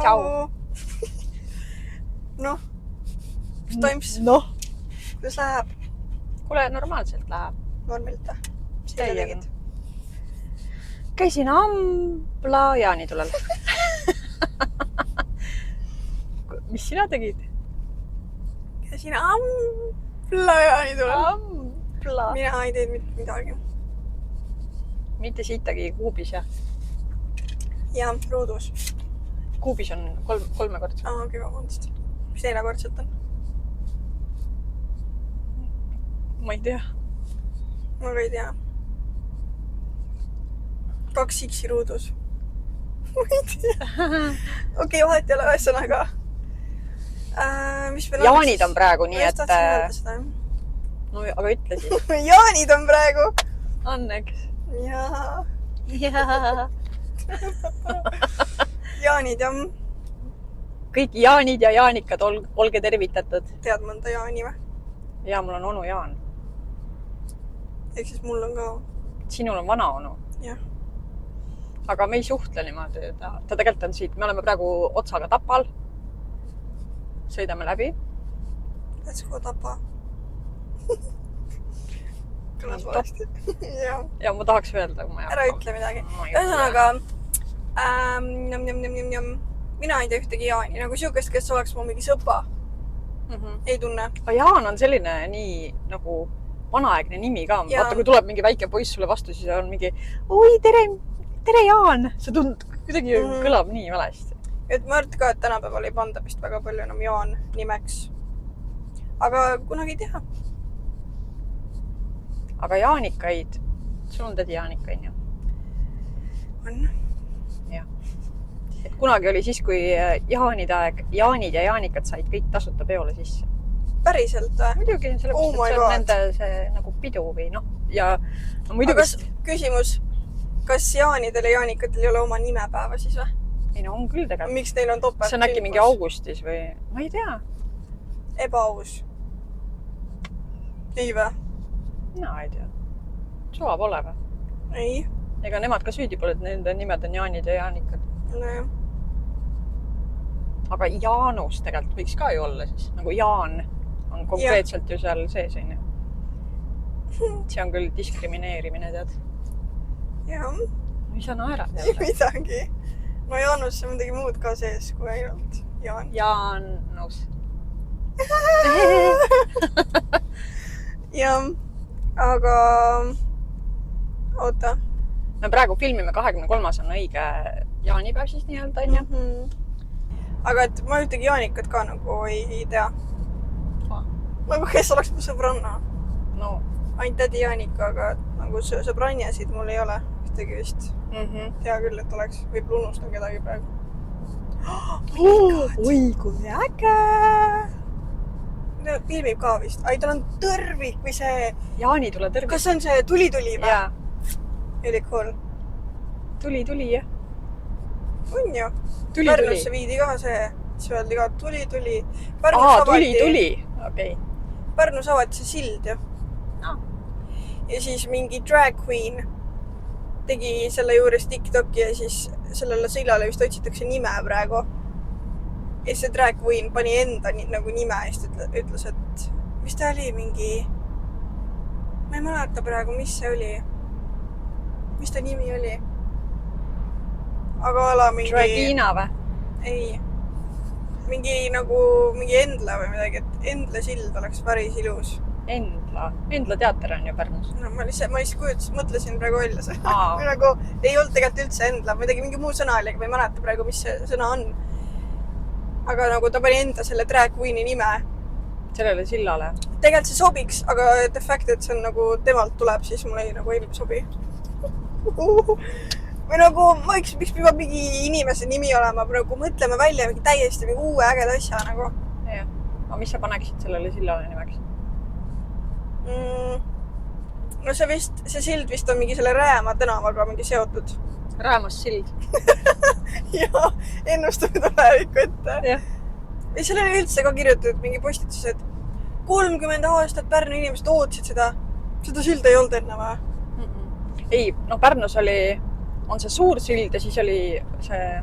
Tšau. Noh, mis toimus? Noh. Kuidas läheb? Kuule, normaalselt läheb. Normilt või? Mis teile tegid? Käisin ambla jaanitulel. Mis sina tegid? Käisin ambla jaanitulel. Ambla. Mina ei teinud mitte midagi. Mitte siitagi kuubis, jah? Ja, ruudus. Kuubis on kolmekordselt. Okei, vabandust. Mis neljakordselt on? Ma ei tea. Ma ka ei tea. 2 X ruudus. Ma ei tea. Okei, vahet ei ole ühesõnaga. Jaanid on praegu nii, et... No, aga ütle siis. Jaanid on praegu. Anneks. Jaa. Jaa. Jaanid, jah. Kõik Jaanid ja Jaanikad, olge tervitatud. Tead mõnda Jaani või? Jaa, mul on onu Jaan. Ehk siis mul on ka. Sinul on vana onu. Jah. Aga me ei suhtle niimoodi. Ta tegelikult on siit. Me oleme praegu otsaga Tapal. Sõidame läbi. Let's go Tapa. Kõlas valesti. Ja ma tahaks öelda, kui ma ära ütle midagi. Ühesõnaga, mina ei tea ühtegi Jaani. Nagu siukest, kes oleks mu mingi sõpa. Ei tunne. Aga Jaan on selline nii nagu vanaaegne nimi ka. Vaata, kui tuleb mingi väike poiss sulle vastu, siis on mingi oi, tere Jaan! See kuidagi kõlab nii valesti. Et ma arvan ka, et tänapäeval ei panda vist väga palju enam Jaan nimeks. Aga kunagi ei tea. Aga Jaanikaid, sul on tädi Jaanikaid, jah? On. Jah. Et kunagi oli siis, kui Jaanid ja Jaanikad said kõik tasuta peole sisse. Päriselt või? Muidugi, sellepärast, et see on nende see nagu pidu või noh. Ja no, muidugi... Aga küsimus, kas Jaanidel ja Jaanikatel ei ole oma nimepäeva siis või? Ei no on küll tegelikult. Miks neil on topelt? See on äkki mingi augustis või? Ma ei tea. Ebaaus. Ei või? No ei tea. Suva pole või? Ei. Ega nemad ka süüdi pole, et nende nimed on Jaanid ja Jaanikad. No jah. Aga Jaanus tegelikult võiks ka ju olla siis. Nagu Jaan on konkreetselt ju seal sees, on ju. See on küll diskrimineerimine, tead. Jah. Mis sa naerad? Ei midagi. No Jaanus on midagi muud ka sees, kui ainult Jaan. Jaanus. Jah. Aga oota. Me praegu filmime 23. on õige jaanipäev siis nii-öelda, on ju? Aga et ma ühtegi Jaanikat ka nagu ei tea. Nagu kes oleks mu sõbranna? No. Ainult tädi Jaanika, aga nagu sõbranjasid mul ei ole ühtegi vist. Tea küll, et oleks. Võib unustan kedagi praegu. Oi, kui äge! Filmib ka vist. Ai, tal on tõrvik või see... Jaani tule tõrvik. Kas see on see tuli või? Jaa. Oli cool. Tuli, jah. On ju. Pärnusse viidi ka see. Siis öeldi ka tuli. Tuli. Okei. Pärnus avati see sild ju. No. Ja siis mingi drag queen tegi selle juures TikToki ja siis sellele sillale vist otsitakse nime praegu. Ja see drag queen pani enda nagu nime ja siis ütles, et mis ta oli mingi... Ma ei mäleta praegu, mis see oli. Mis ta nimi oli? Aga ala mingi... Dragina või? Ei. Mingi Endla või midagi, et Endla sild oleks päris ilus. Endla teater on ju Pärnus. No, ma lihtsalt mõtlesin praegu välja see. Nagu ei olnud tegelikult üldse Endla. Mingi muu sõna oli, aga ma ei mäleta praegu, mis see sõna on. Aga nagu ta pani enda selle drag queen'i nime. Sellele sillale? Tegelikult see sobiks, aga the fact, et see on nagu temalt tuleb, siis mulle ei sobi. Või nagu, miks peab mingi inimese nimi olema, praegu mõtleme välja mingi täiesti mingi uue ägeda asja nagu. Jah. Aga mis sa paneksid sellele sillale nimeks? No see sild vist on mingi selle Rääma tänavaga mingi seotud. Räämas sild. Jaa, ennustamine tulevikku ette. Jah. Ja seal oli üldse ka kirjutatud mingi postitus, et 30 aastat Pärnu inimesed ootsid seda silda ei olnud enne või? Ei, no Pärnus on see suur sild ja siis oli see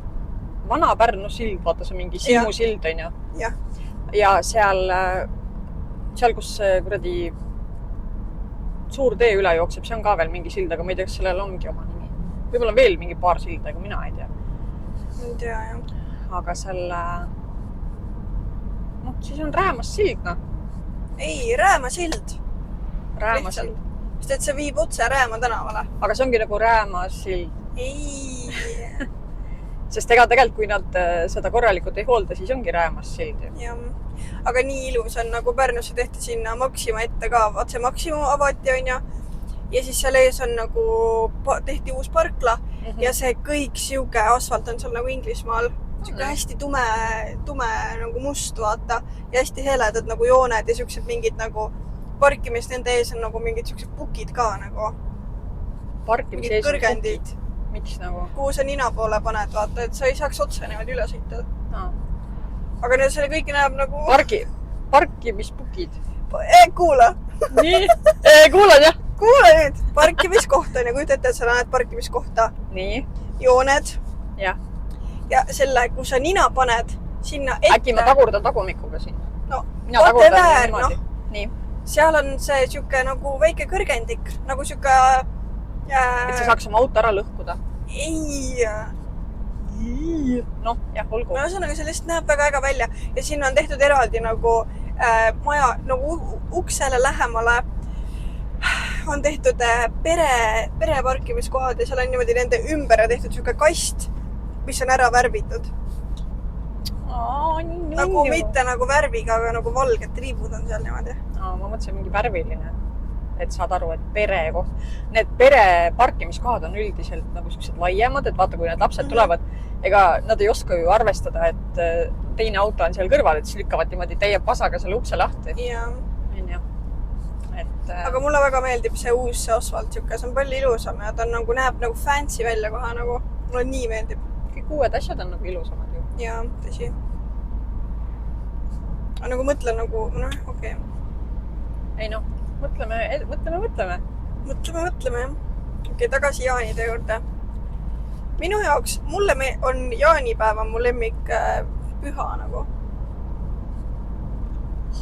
Vana-Pärnu sild, vaata see mingi Siimu sild on ju. Jah. Ja seal, kus kuradi suur tee üle jookseb, see on ka veel mingi sild, aga ma ei tea, kas sellel ongi oma nimi. Võib-olla veel mingi paar silda, aga mina ei tea. Ei tea, jah. Aga selle, siis on Räämas sild, Ei, Rääma sild. Rääma sild. Sest et see viib otse Rääma tänavale. Aga see ongi nagu Rääma sild. Ei. Sest ega tegelikult, kui nad seda korralikult ei hoolda, siis ongi Räämas sild. Jah. Aga nii ilus on, nagu Pärnusse tehti sinna Maxima ette ka. Vaat see Maxima avati on ja siis seal ees on nagu tehti uus parkla ja see kõik siuke asfalt on seal nagu Inglismaal. Siuke hästi tume nagu must, vaata. Ja hästi heledad nagu jooned ja siuksed mingid nagu parkimist nende ees on nagu mingid siuksed pukid ka nagu. Parkimis ees on pukid? Miks nagu? Kuhu sa nina poole paned, vaata, et sa ei saaks otse niimoodi üle sõita. Aga nüüd selle kõiki näeb nagu... Parkimispukid. Kuula. Nii? Kuulan, jah. Kuula nüüd. Parkimiskoht on ja kujuta ette, et sa näed parkimiskohta. Nii. Jooned. Jah. Ja selle, kui sa nina paned sinna ette... Äkki ma tagurdan tagumikuga siin? No, whatever, noh. Nii. Seal on see siuke nagu väike kõrgendik. Nagu siuke... Et sa saaks oma auto ära lõhkuda? Ei. Noh, jah, olgu. Ühesõnaga, sellest näeb väga äge välja. Ja sinna on tehtud eraldi nagu maja, nagu uksele lähemale on tehtud pere parkimiskohad ja seal on niimoodi nende ümber tehtud siuke kast, mis on ära värvitud. Nagu mitte nagu värviga, aga nagu valged triibud on seal niimoodi. Ma mõtlesin mingi värviline, et saad aru, et perekoht. Need pere parkimiskohad on üldiselt nagu siuksed laiemad, et vaata, kui need lapsed tulevad, ega nad ei oska ju arvestada, et teine auto on seal kõrval, et siis lükkavad niimoodi teie pasaga selle ukse lahti. Jaa. Et... Aga mulle väga meeldib see uus asfalt, siuke, see on palju ilusam ja ta on nagu, näeb nagu fancy välja kohe nagu. Mulle nii meeldib. Kõik uued asjad on nagu ilusamad ju. Jaa, tõsi. Aga nagu mõtlen nagu, okei. Ei noh, mõtleme. Mõtleme, jah. Okei, tagasi jaanide juurde. Minu jaoks, mulle on jaanipäev on mu lemmik püha nagu.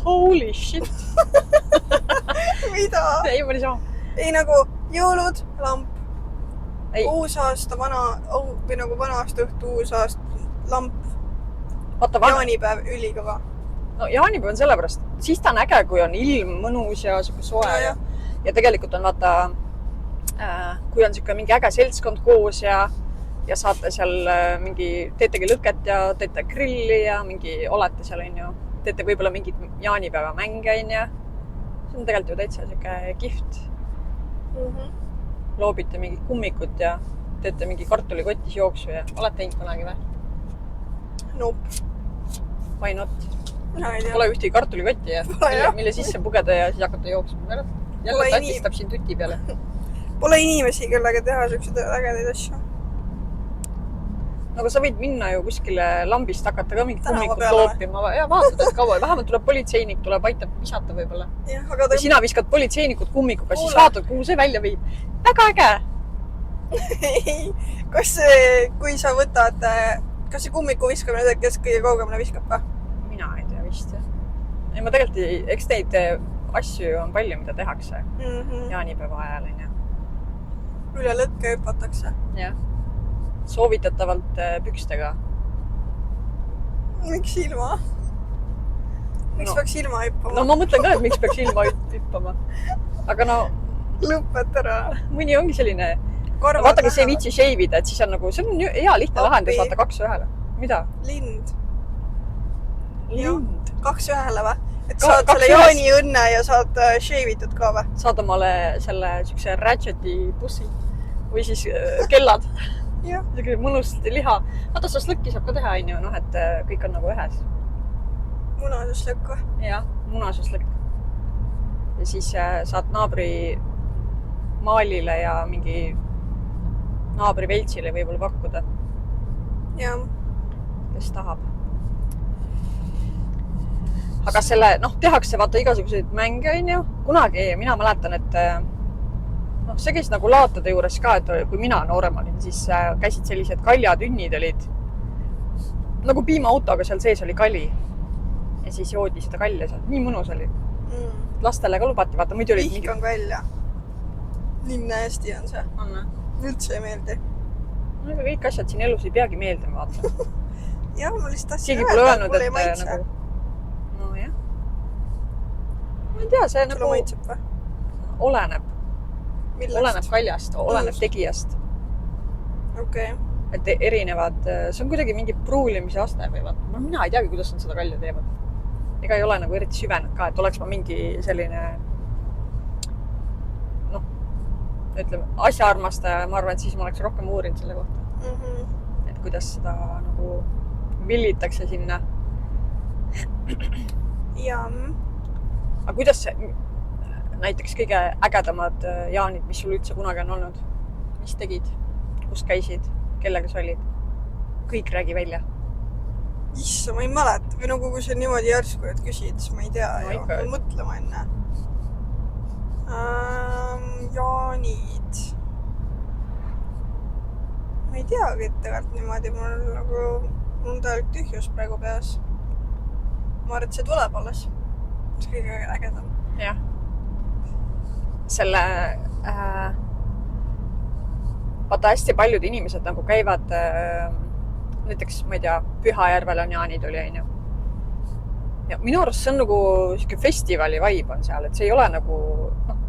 Holy shit! Mida? Ei, ma ei saa. Ei nagu jõulud, lamp, ei. Uus aasta, või nagu vana aasta õhtu, uus aasta, lamp, jaanipäev, ülikõva. No jaanipäev on sellepärast, siis ta on äge, kui on ilm mõnus ja siuke soe ja tegelikult on vaata, kui on siuke mingi äge seltskond koos ja saate seal teetegi lõket ja teete grilli ja mingi olete seal on ju. Teete võib-olla mingid jaanipäeva mänge on ja see on tegelikult ju täitsa siuke kihvt. Loobite mingid kummikut ja teete mingi kartulikotis jooksu ja olete teinud kunagi või? Nope. Why not? Pole ühtegi kartulikotti ja mille sisse pugeda ja siis hakata jooksma. Jälle tatistab siin tuti peale. Pole inimesi, kellega teha siukseid ägedaid asju. Aga sa võid minna ju kuskile lambist hakata ka mingit kummikut loopima ja vaatad, et kaua. Vähemalt tuleb politseinik, aitab visata võib-olla. Ja sina viskad politseinikud kummikuga, siis vaatad, kuhu see välja viib. Väga äge! Kui sa võtad, kas see kummiku viskamine, kes kõige kaugemale viskab või? Mina ei tea vist, jah. Ei, ma tegelikult, eks neid asju on palju, mida tehakse jaanipäeva ajal, on ju. Üle lõkke hüpatakse. Jah. Soovitatavalt pükstega. Miks ilma? Miks peaks ilma hüppama? No ma mõtlen ka, et miks peaks ilma hüppama. Aga no... Lõpet ära. Mõni ongi selline... Vaata, kes ei viitsi shave'ida, et siis on nagu... See on hea lihtne lahendus, vaata 2 ühele. Mida? Lind. Lind? 2 ühele või? Et saad selle jaani õnne ja saad shave'itud ka või? Saad omale selle siukse ratcheti bussi või siis kellad. Siuke mõnust liha. Vaata, seda slõkki saab ka teha, on ju, et kõik on nagu ühes. Munasuslõkk või? Jah, munasuslõkk. Ja siis saad naabri maalile ja mingi naabri veltsile võib-olla pakkuda. Jah. Kes tahab. Aga selle, tehakse vaata igasuguseid mänge, on ju. Kunagi mina mäletan, et see käis nagu laatade juures ka, et kui mina noorem olin, siis käisid sellised kaljatünnid olid. nagu piimaauto, aga seal sees oli kali. Ja siis joodi seda kalja seal. Nii mõnus oli. Lastele ka lubati, vaata, muidu oli vihkan välja. Nii hästi on see. Üldse ei meeldi. No, aga kõik asjad siin elus ei peagi meeldima, vaata. Jah, ma lihtsalt tahtsin Siigi pole öelnud, et nagu... No jah. Ma ei tea, see nagu... nagu... maitseb või? Oleneb. Millest? Oleneb kaljast, oleneb tegijast. Okei. Et erinevad... See on kuidagi mingi pruulimise aste või vaata. Mina ei teagi, kuidas on seda kalja teevad. Ega ei ole nagu eriti süvenud ka, et oleks ma mingi selline... noh, ütleme, asjaarmastaja, ma arvan, et siis ma oleks rohkem uurinud selle kohta. Et kuidas seda nagu villitakse sinna. Ja. Aga kuidas see, näiteks kõige ägedamad jaanid, mis sul üldse kunagi on olnud? Mis tegid? Kus käisid? Kellega sa olid? Kõik räägi välja. Issa, ma ei mäleta. Või nagu kui see niimoodi järsku, et küsid, siis ma ei tea. No, Ma mõtlema enne. Jaanid. Ma ei teagi, et tegelikult niimoodi. Mul on täielik tühjus praegu peas. Ma arvan, et see tuleb alles. See kõige ägedam. Jah. Selle... vaata, hästi paljud inimesed nagu käivad... näiteks, ma ei tea, Pühajärvel on jaanid oli, on ju. Ja minu arust see on nagu siuke festivali vibe on seal, et see ei ole nagu...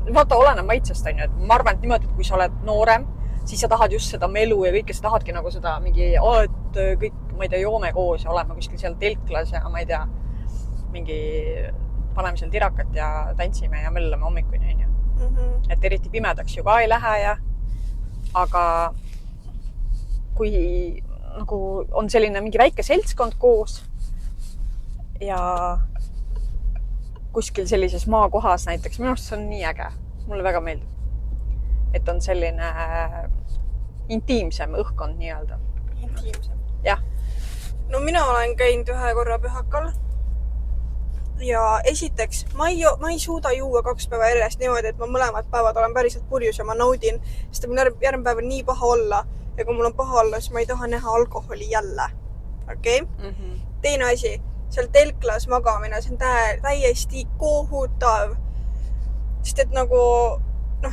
vaata, oleneb maitsest, on ju. Et ma arvan, et niimoodi, et kui sa oled noorem, siis sa tahad just seda melu ja kõike, sa tahadki nagu seda mingi... et kõik, ma ei tea, joome koos ja oleme kuskil seal telklas ja ma ei tea, mingi... paneme seal tirakat ja tantsime ja möllame hommikuni, on ju. Et eriti pimedaks ju ka ei lähe ja... Aga kui... nagu on selline mingi väike seltskond koos ja kuskil sellises maakohas näiteks, minu arust see on nii äge. Mulle väga meeldib. Et on selline intiimsem õhkkond nii-öelda. Intiimsem? Jah. No mina olen käinud ühe korra Pühakal ja esiteks ma ei suuda juua 2 päeva järjest niimoodi, et ma mõlemad päevad olen päriselt purjus ja ma naudin, sest mul järgmine päev on nii paha olla. Ja kui mul on paha olla, siis ma ei taha näha alkoholi jälle. Okei? Teine asi, seal telklas magamine, see on täiesti kohutav. Sest et nagu,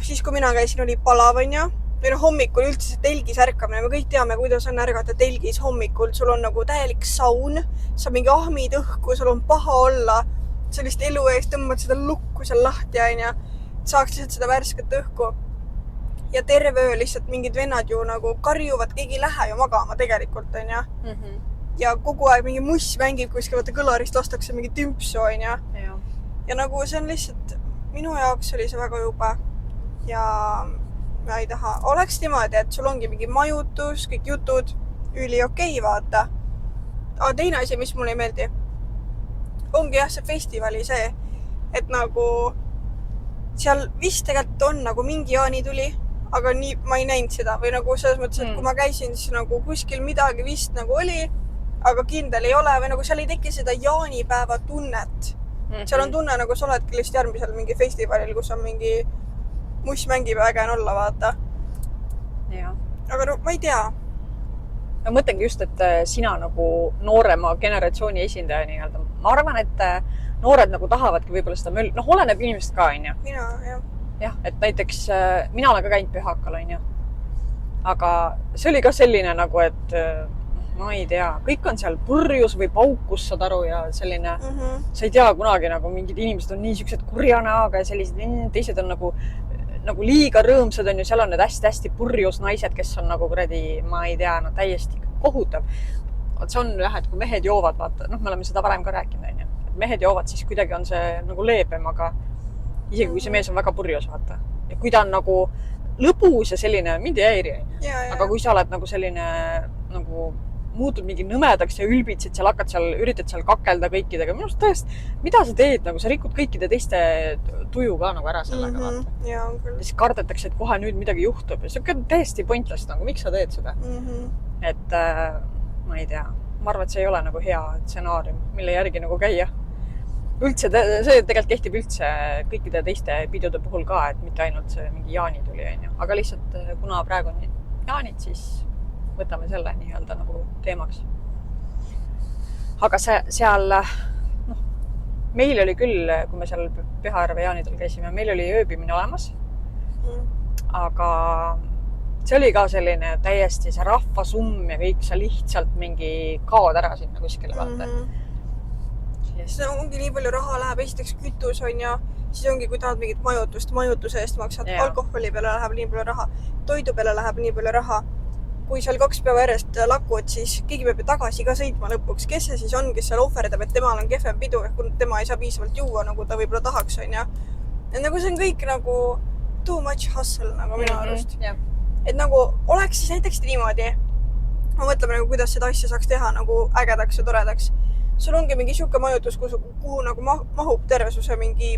siis kui mina käisin, oli palav, on ju. Või hommikul üldse see telgis ärkamine. Me kõik teame, kuidas on ärgata telgis hommikul. Sul on nagu täielik saun, sa mingi ahmid õhku, sul on paha olla. Sellist elu eest tõmbad seda lukku seal lahti, on ju. Saaks lihtsalt seda värsket õhku. Ja terve öö lihtsalt mingid vennad ju nagu karjuvad, keegi ei lähe ju magama tegelikult, on ju. Ja kogu aeg mingi muss mängib kuskil, vaata kõlarist lastakse mingi tümpsu, on ju. Ja nagu see on lihtsalt, minu jaoks oli see väga jube. Ja ma ei taha. Oleks niimoodi, et sul ongi mingi majutus, kõik jutud, üli okei, vaata. Aga teine asi, mis mulle ei meeldi, ongi jah see festivali see, et nagu seal vist tegelikult on nagu mingi jaanituli, aga nii, ma ei näinud seda või nagu selles mõttes, et kui ma käisin, siis nagu kuskil midagi vist nagu oli, aga kindel ei ole või nagu seal ei teki seda jaanipäeva tunnet. Seal on tunne nagu sa oledki lihtsalt järgmisel mingi festivalil, kus on mingi muss mängib ja äge on olla, vaata. Ja. Aga no, ma ei tea. Ma mõtlengi just, et sina nagu noorema generatsiooni esindaja nii-öelda. Ma arvan, et noored nagu tahavadki võib-olla seda möll... oleneb inimest ka, on ju. Mina, jah. Jah, et näiteks mina olen ka käinud Pühakal, on ju. Aga see oli ka selline nagu, et ma ei tea, kõik on seal purjus või paukus, saad aru, ja selline, sa ei tea kunagi, nagu mingid inimesed on nii siuksed kurjanaaga ja sellised, teised on nagu liiga rõõmsad, on ju, seal on need hästi purjus naised, kes on nagu kuradi, ma ei tea, täiesti kohutav. See on jah, et kui mehed joovad, vaata, me oleme seda varem ka rääkinud, on ju. Mehed joovad, siis kuidagi on see nagu leebem, aga isegi kui see mees on väga purjus, vaata. Ja kui ta on nagu lõbus ja selline, mind ei häiri. Aga kui sa oled nagu selline, nagu muutud mingi nõmedaks ja ülbitsid seal, üritad seal kakelda kõikidega. Minust tõest, mida sa teed? Nagu sa rikud kõikide teiste tuju ka nagu ära sellega, vaata. Ja siis kardetakse, et kohe nüüd midagi juhtub. Ja see on täiesti pointless, nagu miks sa teed seda? Et ma ei tea. Ma arvan, et see ei ole nagu hea stsenaarium, mille järgi nagu käia. Üldse, see tegelikult kehtib üldse kõikide teiste pidude puhul ka, et mitte ainult see mingi jaani tuli, on ju. Aga lihtsalt, kuna praegu on jaanid, siis võtame selle nii-öelda nagu teemaks. aga seal, meil oli küll, kui me seal Pühajärve jaanidel käisime, meil oli ööbimine olemas. Aga see oli ka selline täiesti see rahvasumm ja kõik, sa lihtsalt mingi kaod ära sinna kuskile vaata. See ongi nii palju raha läheb, esiteks kütus on ja siis ongi, kui tahad mingit majutust, majutuse eest maksad, alkoholi peale läheb nii palju raha, toidu peale läheb nii palju raha. Kui seal 2 päeva järjest lakud, siis keegi peab tagasi ka sõitma lõpuks. Kes see siis on, kes seal ohverdab, et temal on kehvem pidu, kui tema ei saa piisavalt juua, nagu ta võib-olla tahaks, on ja. Et nagu see on kõik nagu too much hustle nagu minu arust. Et nagu oleks siis näiteks niimoodi, ma mõtleme nagu, kuidas seda asja saaks teha nagu ägedaks ja toredaks. Sul ongi mingi siuke majutus, kuhu nagu mahub tervesuse mingi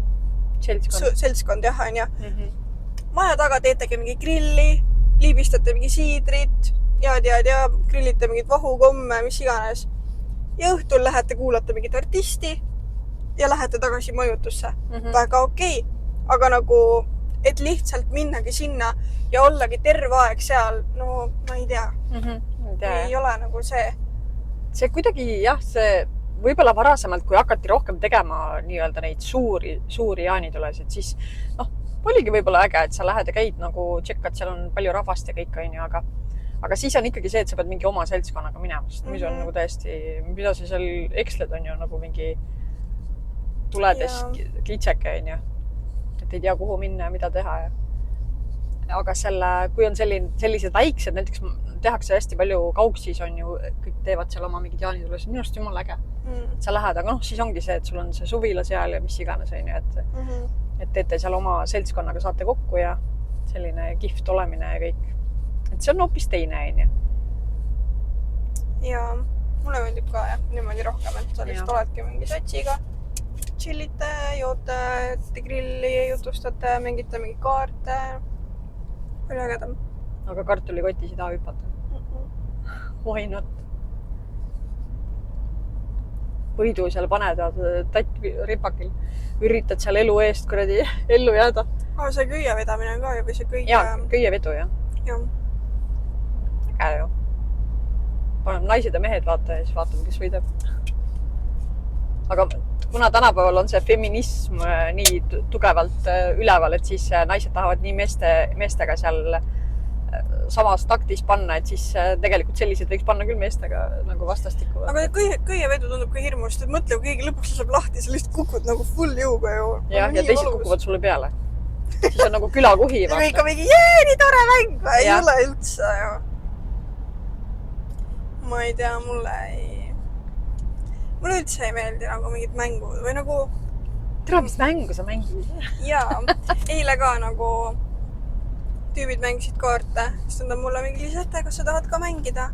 seltskond jah, on ja. Maja taga teetegi mingi grilli, liibistate mingi siidrit, ja grillite mingit vahukomme, mis iganes. Ja õhtul lähete kuulata mingit artisti ja lähete tagasi majutusse. Väga okei. Aga nagu, et lihtsalt minnagi sinna ja ollagi terve aeg seal, no ma ei tea. Ei ole nagu see. See kuidagi jah, see võib-olla varasemalt, kui hakati rohkem tegema nii-öelda neid suuri jaanitulesid, siis oligi võib-olla äge, et sa lähed ja käid nagu tšekkad, seal on palju rahvast ja kõik on ju, aga siis on ikkagi see, et sa pead mingi oma seltskonnaga minema, sest mis on nagu täiesti, mida sa seal eksled on ju nagu mingi tuledes klitseke on ju, et ei tea kuhu minna ja mida teha ja. Aga kui on sellised väiksed, näiteks tehakse hästi palju kaugsis on ju, kõik teevad seal oma mingid jaanitules, minu arust jumal äge. Sa lähed, aga siis ongi see, et sul on see suvila seal ja mis iganes on ju, et teete seal oma seltskonnaga, saate kokku ja selline kihvt olemine ja kõik. Et see on hoopis teine on ju. Ja mulle meeldib ka niimoodi rohkem, et sa lihtsalt oledki mingi satsiga, chillite, joote, grilli, jutustate, mingite mingi kaarte. Oli ägedam. Aga kartulikotis ei taha hüpata. Why not? Võidu seal paned tatt ripakil. Üritad seal elu eest kuradi ellu jääda. See köievedamine on ka või see köie... Jaa, köievedu jah. Äge ju. Paneb naised ja mehed vaata ja siis vaatame, kes võidab. Aga kuna tänapäeval on see feminism nii tugevalt üleval, et siis naised tahavad nii meestega seal samas taktis panna, et siis tegelikult sellised võiks panna küll meestega nagu vastastikku. Aga köievedu tundub ka hirmust, et mõtle, kui keegi lõpuks laseb lahti, sa lihtsalt kukud nagu full jõuga ju. Ja teised kukuvad sulle peale. Siis on nagu külakuhi. Ja kõik on mingi, nii tore mäng, ei ole üldse ju. Ma ei tea, mulle üldse ei meeldi nagu mingid mängud või nagu... Tere, mis mängu sa mängid? Jaa, eile ka nagu tüübid mängisid kaarte, siis nad on mulle mingi lisata, kas sa tahad ka mängida?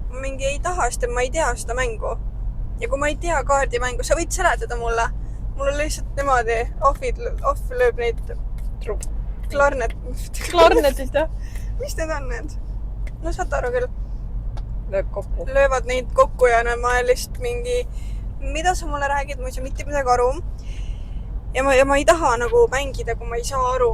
Ma mingi ei taha, sest ma ei tea seda mängu. Ja kui ma ei tea kaardimängu, sa võid seletada mulle. Mul on lihtsalt niimoodi, off lööb neid klarnetit, jah? Mis need on need? No saad aru küll. Löövad neid kokku ja ma lihtsalt mingi, mida sa mulle räägid, ma ei saa mitte midagi aru. Ja ma ei taha nagu mängida, kui ma ei saa aru.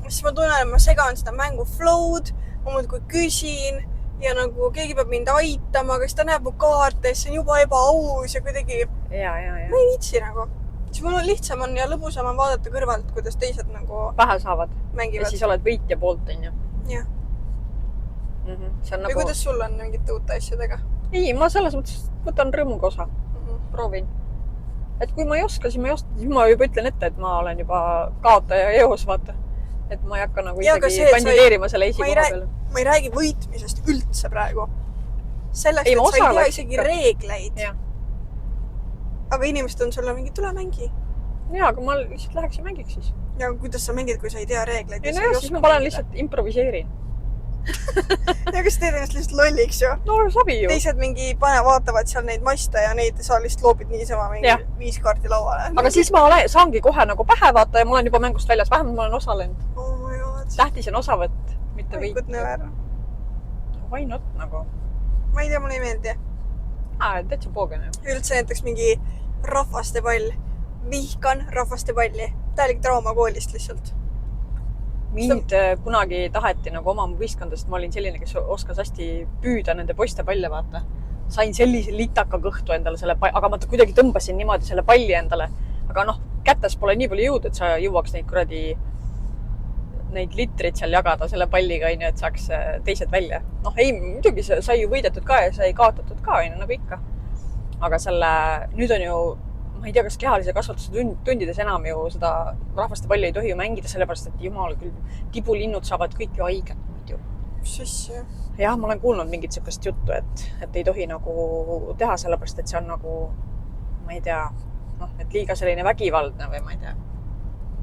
Siis ma tunnen, et ma segan seda mängu flow'd, ma muudkui küsin ja nagu keegi peab mind aitama, kas ta näeb mu kaarte, see on juba ebaaus ja kuidagi... Ja. Ma ei viitsi nagu. Siis mul on lihtsam on ja lõbusam on vaadata kõrvalt, kuidas teised nagu... Pähe saavad. Mängivad. Ja siis oled võitja poolt, on ju. Jah. Või nagu... kuidas sul on mingite uute asjadega? Ei, ma selles mõttes võtan rõõmuga osa. Proovin. Et kui ma ei oska, siis ma juba ütlen ette, et ma olen juba kaotaja eos, vaata. Et ma ei hakka nagu isegi kandideerima selle esikoha peale. Ma ei räägi võitmisest üldse praegu. Sellest, et sa ei tea isegi reegleid. Ja. Aga inimesed on sulle mingi, tule mängi. Jaa, aga ma lihtsalt läheks ja mängiks siis. Ja kuidas sa mängid, kui sa ei tea reegleid? Ja siis ma panen lihtsalt improviseerin. Ja kas teed ennast lihtsalt lolliks ju? No sabi ju. Teised mingi vaatavad seal neid maste ja neid sa lihtsalt loobid niisama mingi 5 kaarti lauale. Aga siis ma saangi kohe nagu pähe vaata ja ma olen juba mängust väljas. Vähemalt ma olen osalenud. Oh my god. Tähtis on osavõtt, mitte võit. Good never. Why not nagu? Ma ei tea, mulle ei meeldi. Täitsa poogene. Üldse näiteks mingi rahvastepall. Vihkan rahvastepalli. Täielik draama koolist lihtsalt. Mind kunagi taheti nagu oma võistkondast, ma olin selline, kes oskas hästi püüda nende poiste palle, vaata. sain sellise litaka kõhtu endale aga ma kuidagi tõmbasin niimoodi selle palli endale. Aga noh, kätes pole nii palju jõud, et sa jõuaks neid litrid seal jagada selle palliga, et saaks teised välja. Noh, ei, muidugi sai ju võidetud ka ja sai kaotatud ka, nagu ikka. Aga nüüd on ju, ma ei tea, kas kehalise kasvatuse tundides enam ju seda rahvaste palli ei tohi ju mängida, sellepärast, et jumal küll, tibulinnud saavad kõik ju haiget muidu. Mis asja? Jah, ma olen kuulnud mingit sellist juttu, et ei tohi nagu teha, sellepärast, et see on nagu, ma ei tea, et liiga selline vägivaldne või ma ei tea.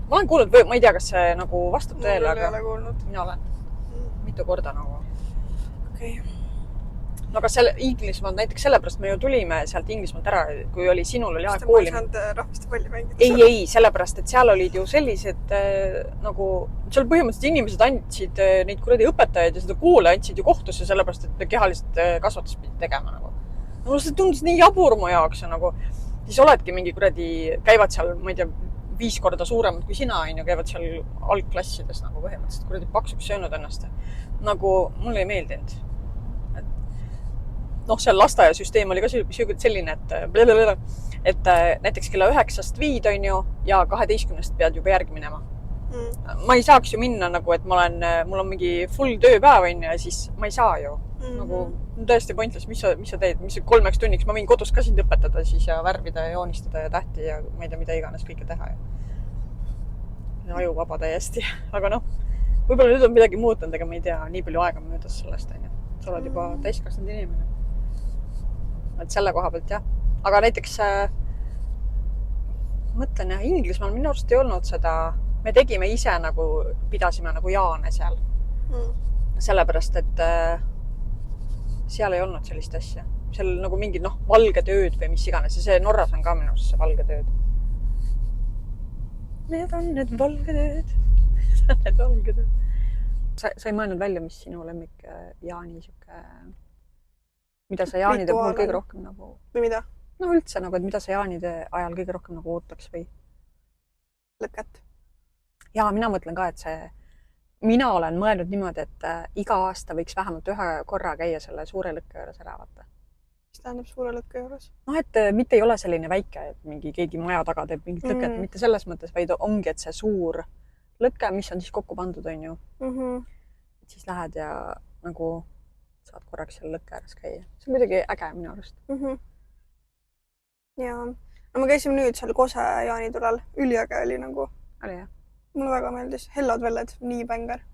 Ma olen kuulnud, ma ei tea, kas see nagu vastab tõele, aga mina olen mitu korda nagu. Okei. No aga Inglismaal näiteks sellepärast me ju tulime sealt Inglismaalt ära, kui sinul oli aeg kooli. Ma ei saanud rahvaste palli mängida. Ei, sellepärast, et seal olid ju sellised nagu, seal põhimõtteliselt inimesed andsid neid kuradi õpetajaid ja seda koole andsid ju kohtusse, sellepärast, et kehalist kasvatust pidi tegema nagu. No see tundus nii jabur mu jaoks ja nagu, siis oledki mingi kuradi, käivad seal, ma ei tea, 5 korda suuremad kui sina, käivad seal algklassides nagu põhimõtteliselt kuradi paksuks söönud ennast. Nagu mulle ei meeldinud. Noh, seal lasteaiasüsteem oli ka selline, et näiteks kella 9-st 5 on ju ja 12-st pead juba järgi minema. Ma ei saaks ju minna nagu, et mul on mingi full tööpäev on ja siis ma ei saa ju. Nagu tõesti pointless, mis sa teed, mis 3 tunniks, ma võin kodus ka sind õpetada siis ja värvida ja joonistada ja tähti ja ma ei tea, mida iganes kõike teha. Ja aju vaba täiesti, aga noh, võib-olla nüüd on midagi muutunud, aga ma ei tea, nii palju aega möödas sellest, sa oled juba täiskasvanud inimene. Et selle koha pealt jah, aga näiteks mõtlen jah, Inglismaal minu arust ei olnud seda, me tegime ise nagu, pidasime nagu Jaane seal. Sellepärast, et seal ei olnud sellist asja. Seal nagu mingid valged ööd või mis iganes. Ja see Norras on ka minu arust see valged ööd. Need on need valged ööd. Need valged ööd. Sa ei mõelnud välja, mis sinu lemmik Jaani siuke... Mida sa Jaanide puhul kõige rohkem nagu... Või mida? No üldse nagu, et mida sa Jaanide ajal kõige rohkem nagu ootaks või? Lõket. Ja mina mõtlen ka, et mina olen mõelnud niimoodi, et iga aasta võiks vähemalt ühe korra käia selle suure lõkke juures ära vaata. Mis tähendab suure lõkke juures? No, et mitte ei ole selline väike, et mingi keegi maja taga teeb mingit lõket, mitte selles mõttes, vaid ongi, et see suur lõke, mis on siis kokku pandud, on ju. Et siis lähed ja nagu saad korraks seal lõkke ääres käia. See on kuidagi äge minu arust. Ja, no me käisime nüüd seal Kose jaanitulal. Üliäge oli nagu. Oli jah? Mulle väga meeldis. Hellad velled, nii bängar.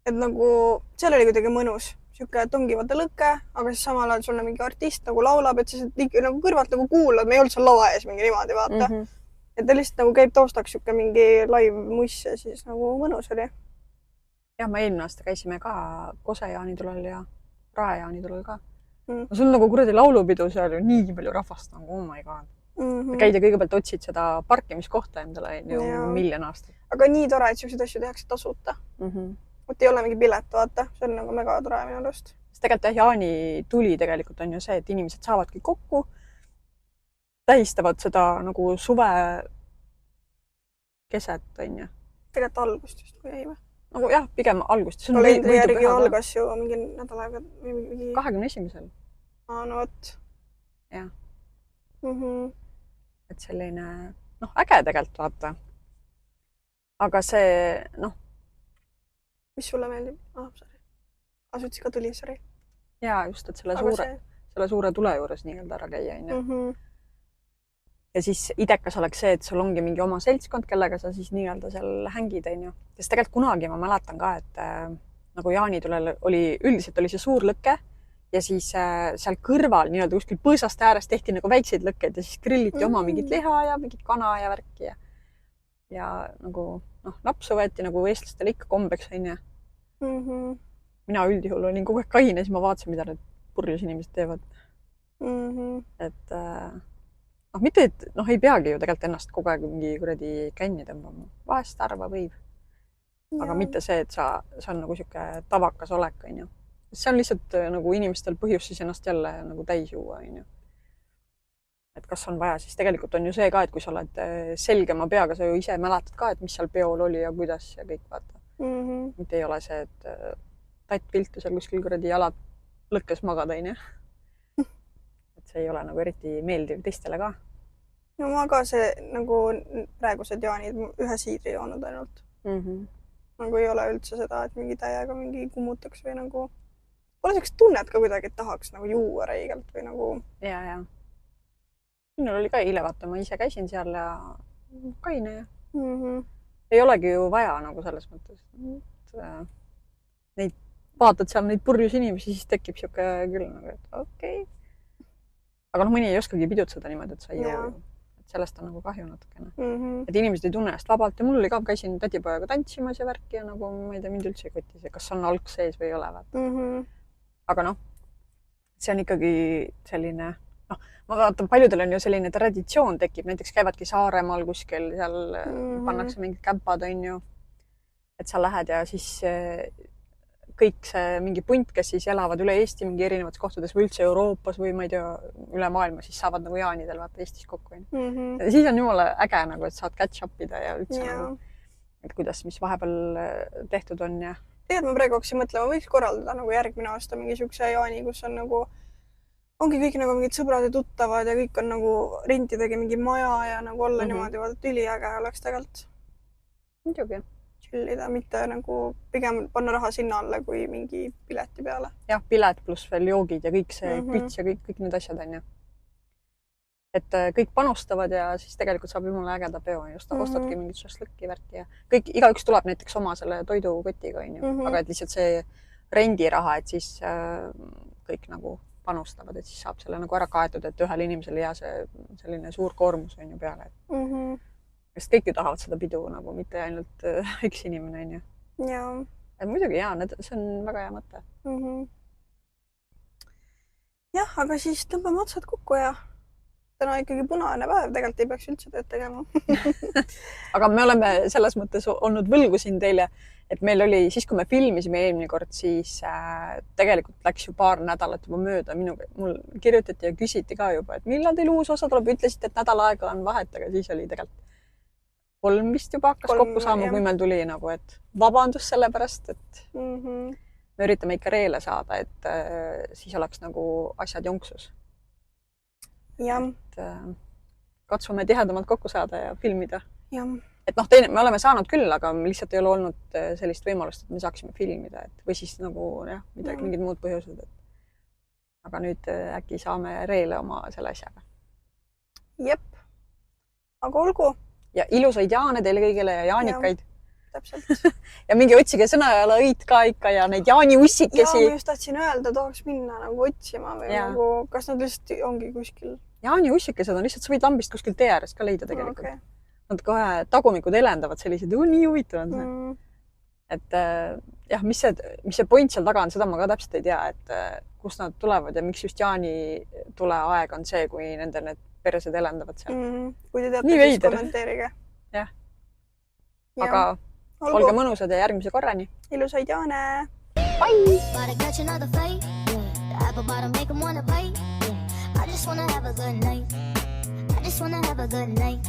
Et nagu, seal oli kuidagi mõnus. Siuke tongivalda lõkke, aga siis samal ajal sul on mingi artist nagu laulab, et siis nagu kõrvalt nagu kuulad, me ei olnud seal lava ees mingi niimoodi, vaata. Et ta lihtsalt nagu käib taustaks siuke mingi live muss ja siis nagu mõnus oli. Jah, me eelmine aasta käisime ka Kose jaanitulal ja Rae jaanitulal ka. Sul on nagu kuradi laulupidu seal ju nii palju rahvast nagu, oh my god. Käid ja kõigepealt otsid seda parkimiskohta endale miljon aastat. Aga nii tore, et siukseid asju tehakse tasuta. Et ei ole mingi pilet, vaata. See on nagu mega tore minu arust. Tegelikult Jaani tuli tegelikult on ju see, et inimesed saavadki kokku, tähistavad seda nagu suve keset, on ju. Tegelikult algust just, kui jäime. Nagu jah, pigem algust. Kalendri järgi algas ju mingi nädal aega. 21. No võt. Jah. Et selline, äge tegelikult vaata. Aga see, Mis sulle meeldib? Sorry. Asutsi ka tuli, sorry. Jaa, just, et selle suure tule juures nii-öelda ära käia. Ja siis idekas oleks see, et sul ongi mingi oma seltskond, kellega sa siis nii-öelda seal hängid, on ju. Sest tegelikult kunagi ma mäletan ka, et nagu Jaanitulel üldiselt oli see suur lõke ja siis seal kõrval nii-öelda kuskil põõsaste ääres tehti nagu väikseid lõkkeid ja siis grilliti oma mingit liha ja mingit kana ja värki ja nagu napsu võeti nagu eestlastele ikka kombeks, on ju. Mina üldjuhul olin kogu aeg kaine, siis ma vaatasin, mida need purjus inimesed teevad. Et mitte, et ei peagi ju tegelikult ennast kogu aeg mingi kuradi känni tõmbama. Vahest harva võib. Aga mitte see, et see on nagu siuke tavakas olek, on ju. See on lihtsalt nagu inimestel põhjus siis ennast jälle nagu täis juua, on ju. Et kas on vaja, siis tegelikult on ju see ka, et kui sa oled selgema peaga, sa ju ise mäletad ka, et mis seal peol oli ja kuidas ja kõik vaata. Mitte ei ole see, et tatt piltu seal kuskil kuradi jalad lõkkes magada, on ju. see ei ole nagu eriti meeldiv teistele ka. No ma ka see nagu praegused jaanid ühe siidri joonud ainult. Nagu ei ole üldse seda, et mingi täiega mingi kummutaks või nagu pole selleks tunnet ka kuidagi, et tahaks nagu juua reigelt või nagu... Ja. Minul oli ka eile, vaata, ma ise käisin seal ja kaine ja ei olegi ju vaja nagu selles mõttes. Neid vaatad seal neid purjus inimesi, siis tekib siuke küll nagu, et okei. Aga noh, mõni ei oskagi pidutseda niimoodi, et sa ei joo. Sellest on nagu kahju natukene. Et inimesed ei tunne ennast vabalt ja mul oli ka, käisin tädipojaga tantsimas ja värki ja nagu ma ei tea, mind üldse ei kotti see, kas on alg sees või ei ole. Aga noh, see on ikkagi selline, noh, ma vaatan, paljudel on ju selline traditsioon tekib, näiteks käivadki Saaremaal kuskil, seal pannakse mingid kämpad, on ju, et sa lähed ja siis kõik see mingi punt, kes siis elavad üle Eesti mingi erinevates kohtades või üldse Euroopas või ma ei tea, üle maailma, siis saavad nagu jaanidel vaata Eestis kokku. Ja siis on jumala äge nagu, et saad catch-upida ja üldse nagu, et kuidas, mis vahepeal tehtud on ja... Tead, ma praegu hakkasin mõtlema, võiks korraldada nagu järgmine aasta mingi siukse jaani, kus on nagu, ongi kõik nagu mingid sõbrad ja tuttavad ja kõik on nagu rentidagi mingi maja ja nagu olla niimoodi, vaata üliäge oleks tegelikult. Muidugi. Chillida, mitte nagu pigem panna raha sinna alle kui mingi pileti peale. Jah, pilet pluss veel joogid ja kõik see pits ja kõik need asjad on ju. Et kõik panustavad ja siis tegelikult saab jumala ägeda peo. Just ostadki mingit šašlõkki värki ja kõik, igaüks tuleb näiteks oma selle toidukotiga on ju. Aga et lihtsalt see rendiraha, et siis kõik nagu panustavad, et siis saab selle nagu ära kaetud, et ühel inimesel jää see selline suur koormus on ju peale. Sest kõik ju tahavad seda pidu nagu, mitte ainult üks inimene on ju. Jaa. Et muidugi jaa, see on väga hea mõte. Jah, aga siis tõmbame otsad kokku ja täna ikkagi punane päev, tegelikult ei peaks üldse tööd tegema. Aga me oleme selles mõttes olnud võlgu siin teile, et meil oli siis, kui me filmisime eelmine kord, siis tegelikult läks ju paar nädalat juba mööda. Mul kirjutati ja küsiti ka juba, et millal teil uus osa tuleb, ütlesite, et nädal aega on vahet, aga siis oli tegelikult 3 vist juba hakkas kokku saama, kui meil tuli nagu, et vabandus selle pärast, et me üritame ikka reele saada, et siis oleks nagu asjad jonksus. Et katsume tihedamalt kokku saada ja filmida. Et noh, me oleme saanud küll, aga lihtsalt ei ole olnud sellist võimalust, et me saaksime filmida, või siis nagu jah, mingid muud põhjused. Aga nüüd äkki saame reele oma selle asjaga. Jep. Aga olgu. Ja ilusaid jaane teile kõigile ja jaanikaid. Täpselt. Ja mingi otsige sõnajala õid ka ikka ja neid jaaniussikesi. Jaa, ma just tahtsin öelda, tahaks minna nagu otsima või nagu, kas nad lihtsalt ongi kuskil? Jaaniussikesed on lihtsalt, sa võid lambist kuskil tee ääres ka leida tegelikult. Nad kohe tagumikud elendavad sellised, nii huvitavad. Et jah, mis see point seal taga on, seda ma ka täpselt ei tea, et kust nad tulevad ja miks just jaani tule aeg on see, kui nende need peresed elendavad seal. Kui te teate, siis kommenteerige. Jah. Aga olge mõnusad ja järgmise korrani. Ilusaid jaane! Bye! I just wanna have a good night.